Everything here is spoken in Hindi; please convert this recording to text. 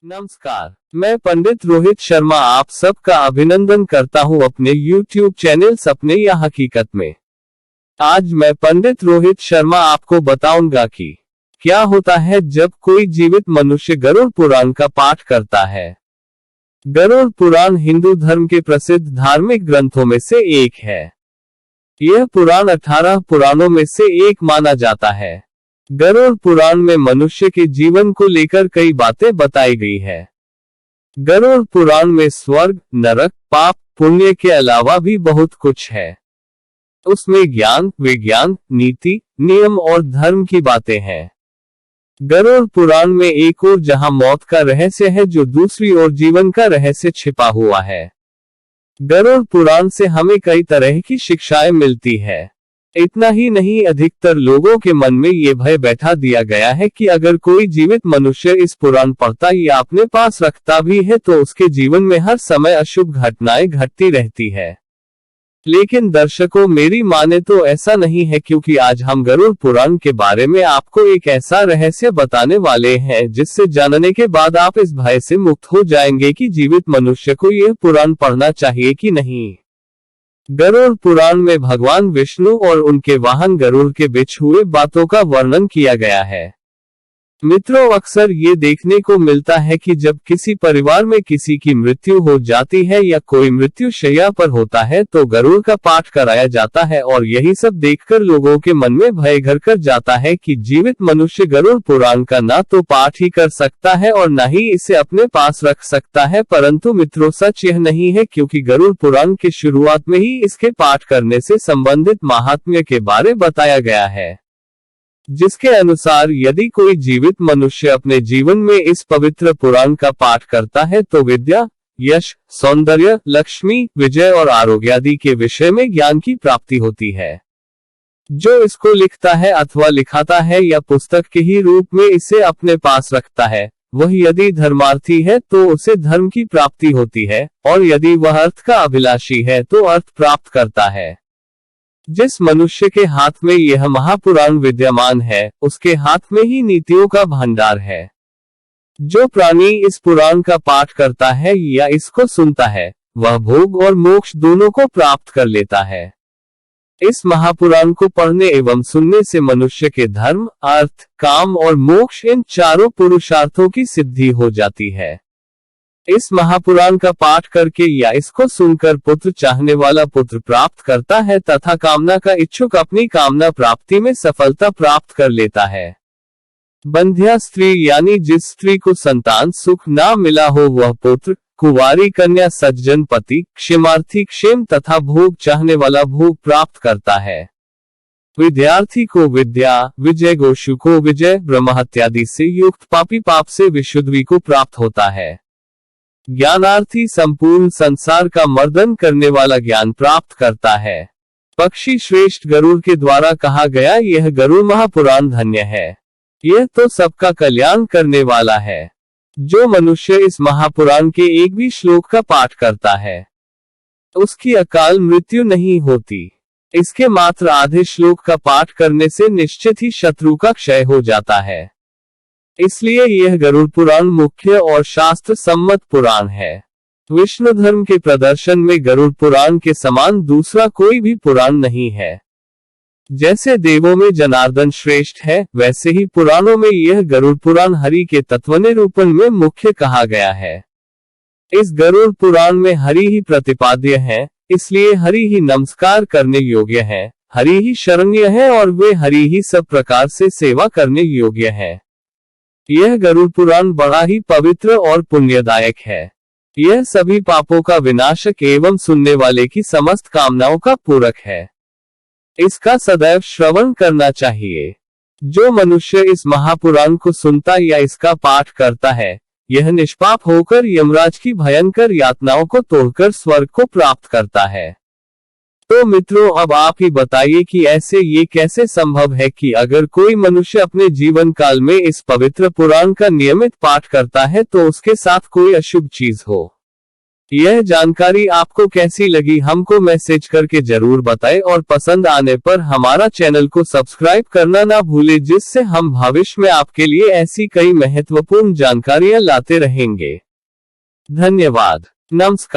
नमस्कार, मैं पंडित रोहित शर्मा आप सबका अभिनंदन करता हूं अपने YouTube चैनल सपने या हकीकत में। आज मैं पंडित रोहित शर्मा आपको बताऊंगा कि क्या होता है जब कोई जीवित मनुष्य गरुड़ पुराण का पाठ करता है। गरुड़ पुराण हिंदू धर्म के प्रसिद्ध धार्मिक ग्रंथों में से एक है। यह पुराण 18 पुराणों में से एक माना जाता है। गरुड़ पुराण में मनुष्य के जीवन को लेकर कई बातें बताई गई है। गरुड़ पुराण में स्वर्ग, नरक, पाप, पुण्य के अलावा भी बहुत कुछ है। उसमें ज्ञान, विज्ञान, नीति, नियम और धर्म की बातें हैं। गरुड़ पुराण में एक ओर जहां मौत का रहस्य है, जो दूसरी ओर जीवन का रहस्य छिपा हुआ है। गरुड़ पुराण से हमें कई तरह की शिक्षाएं मिलती है। इतना ही नहीं, अधिकतर लोगों के मन में ये भय बैठा दिया गया है कि अगर कोई जीवित मनुष्य इस पुराण पढ़ता या अपने पास रखता भी है तो उसके जीवन में हर समय अशुभ घटनाएं घटती रहती है। लेकिन दर्शकों, मेरी माने तो ऐसा नहीं है, क्योंकि आज हम गरुड़ पुराण के बारे में आपको एक ऐसा रहस्य बताने वाले हैं जिससे जानने के बाद आप इस भय से मुक्त हो जाएंगे कि जीवित मनुष्य को यह पुराण पढ़ना चाहिए कि नहीं। गरुड़ पुराण में भगवान विष्णु और उनके वाहन गरुड़ के बीच हुए बातों का वर्णन किया गया है। मित्रों, अक्सर ये देखने को मिलता है कि जब किसी परिवार में किसी की मृत्यु हो जाती है या कोई मृत्यु शैया पर होता है तो गरुड़ का पाठ कराया जाता है, और यही सब देखकर लोगों के मन में भय घर कर जाता है कि जीवित मनुष्य गरुड़ पुराण का ना तो पाठ ही कर सकता है और न ही इसे अपने पास रख सकता है। परंतु मित्रों, सच यह नहीं है, क्योंकि गरुड़ पुराण के शुरुआत में ही इसके पाठ करने से संबंधित महात्म्य के बारे बताया गया है, जिसके अनुसार यदि कोई जीवित मनुष्य अपने जीवन में इस पवित्र पुराण का पाठ करता है तो विद्या, यश, सौंदर्य, लक्ष्मी, विजय और आरोग्य आदि के विषय में ज्ञान की प्राप्ति होती है। जो इसको लिखता है अथवा लिखाता है या पुस्तक के ही रूप में इसे अपने पास रखता है, वह यदि धर्मार्थी है तो उसे धर्म की प्राप्ति होती है, और यदि वह अर्थ का अभिलाषी है तो अर्थ प्राप्त करता है। जिस मनुष्य के हाथ में यह महापुराण विद्यमान है, उसके हाथ में ही नीतियों का भंडार है। जो प्राणी इस पुराण का पाठ करता है या इसको सुनता है, वह भोग और मोक्ष दोनों को प्राप्त कर लेता है। इस महापुराण को पढ़ने एवं सुनने से मनुष्य के धर्म, अर्थ, काम और मोक्ष इन चारों पुरुषार्थों की सिद्धि हो जाती है। इस महापुराण का पाठ करके या इसको सुनकर पुत्र चाहने वाला पुत्र प्राप्त करता है तथा कामना का इच्छुक अपनी कामना प्राप्ति में सफलता प्राप्त कर लेता है। बंध्या स्त्री यानी जिस स्त्री को संतान सुख ना मिला हो वह पुत्र, कुंवारी कन्या सज्जन पति, क्षेमार्थी क्षेम तथा भोग चाहने वाला भोग प्राप्त करता है। विद्यार्थी को विद्या, विजय गोषु को विजय, ब्रह्महत्यादि से युक्त पापी पाप से विशुद्धि को प्राप्त होता है। ज्ञानार्थी संपूर्ण संसार का मर्दन करने वाला ज्ञान प्राप्त करता है। पक्षी श्रेष्ठ गरुड़ के द्वारा कहा गया यह गरुड़ महापुराण धन्य है, यह तो सबका कल्याण करने वाला है। जो मनुष्य इस महापुराण के एक भी श्लोक का पाठ करता है उसकी अकाल मृत्यु नहीं होती। इसके मात्र आधे श्लोक का पाठ करने से निश्चित ही शत्रु का क्षय हो जाता है। इसलिए यह गरुड़ पुराण मुख्य और शास्त्र सम्मत पुराण है। विष्णु धर्म के प्रदर्शन में गरुड़ पुराण के समान दूसरा कोई भी पुराण नहीं है। जैसे देवों में जनार्दन श्रेष्ठ है, वैसे ही पुराणों में यह गरुड़ पुराण हरि के तत्वनिरूपण में मुख्य कहा गया है। इस गरुड़ पुराण में हरि ही प्रतिपाद्य है, इसलिए हरि ही नमस्कार करने योग्य है, हरि ही शरण्य है और वे हरि ही सब प्रकार से सेवा करने योग्य है। यह गरुड़ पुराण बड़ा ही पवित्र और पुण्यदायक है। यह सभी पापों का विनाशक एवं सुनने वाले की समस्त कामनाओं का पूरक है। इसका सदैव श्रवण करना चाहिए। जो मनुष्य इस महापुराण को सुनता या इसका पाठ करता है, यह निष्पाप होकर यमराज की भयंकर यातनाओं को तोड़कर स्वर्ग को प्राप्त करता है। तो मित्रों, अब आप ही बताइए कि ऐसे ये कैसे संभव है कि अगर कोई मनुष्य अपने जीवन काल में इस पवित्र पुराण का नियमित पाठ करता है तो उसके साथ कोई अशुभ चीज हो। यह जानकारी आपको कैसी लगी हमको मैसेज करके जरूर बताएं और पसंद आने पर हमारा चैनल को सब्सक्राइब करना ना भूलें, जिससे हम भविष्य में आपके लिए ऐसी कई महत्वपूर्ण जानकारियां लाते रहेंगे। धन्यवाद। नमस्कार।